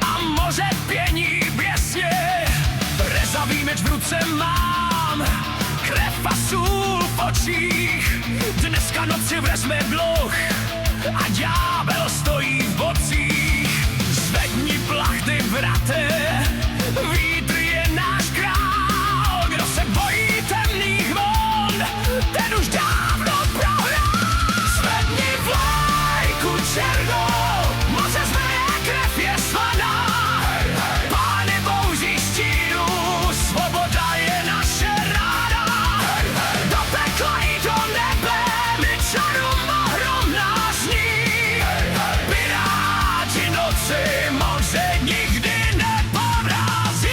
a moře pění běsně. Rezavý meč v ruce mám, krev a sůl v očích. Dneska noci vezme dluh a ďábel stojí v bocích. Zvedni plachty, vrate, vítr je náš král. Kdo se bojí temných vln, ten už dávno prohrál. Zvedni vlajku černou, moře zveje, krev je slaná. Pány bouří stínu, svoboda je naše ráda. Do pekla i do nebe, my čarom ohrom nás zní. Piráti noci moře nikdy neporazí.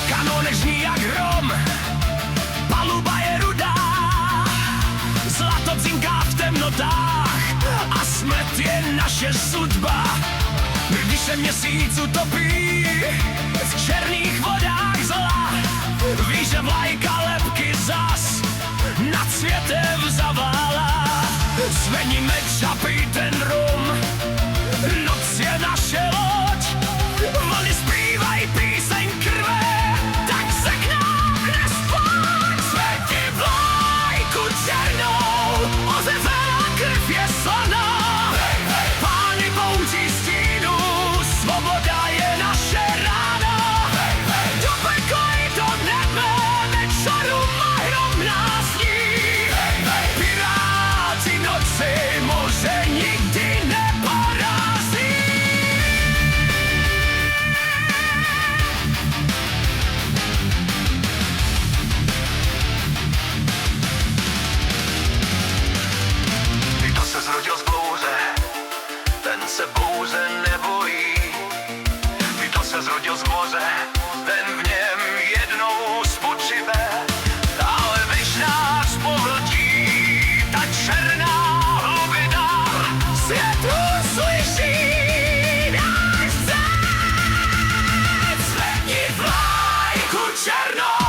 Kanónek zní jak hrom, paluba je rudá, zlato bzinká v temnotách a smrt je naše sudba. Když se měsíc utopí v černých vodách zla, víš, že vlajka lebky zas nad světem zavála. Zvedni meč a pij ten rum, noc je naše loď, vlny zpívají píseň krve, tak se k nám nespoň. Zvedni vlajku černou, ozevela krev je slaná. Pány bouří stínu, svoboda je naše rána. Do pekla i do nebe, nečaru mahrom nás zní. Piráti noci moře nikdy neporazí. Kdo se zrodil z bouře, ten se bouře nebojí. Kdo se zrodil z moře, ten v něm jednou spočive. Ale když nás pohltí ta černá hlubina, svět uslyší náš zet. Zvedni vlajku černou,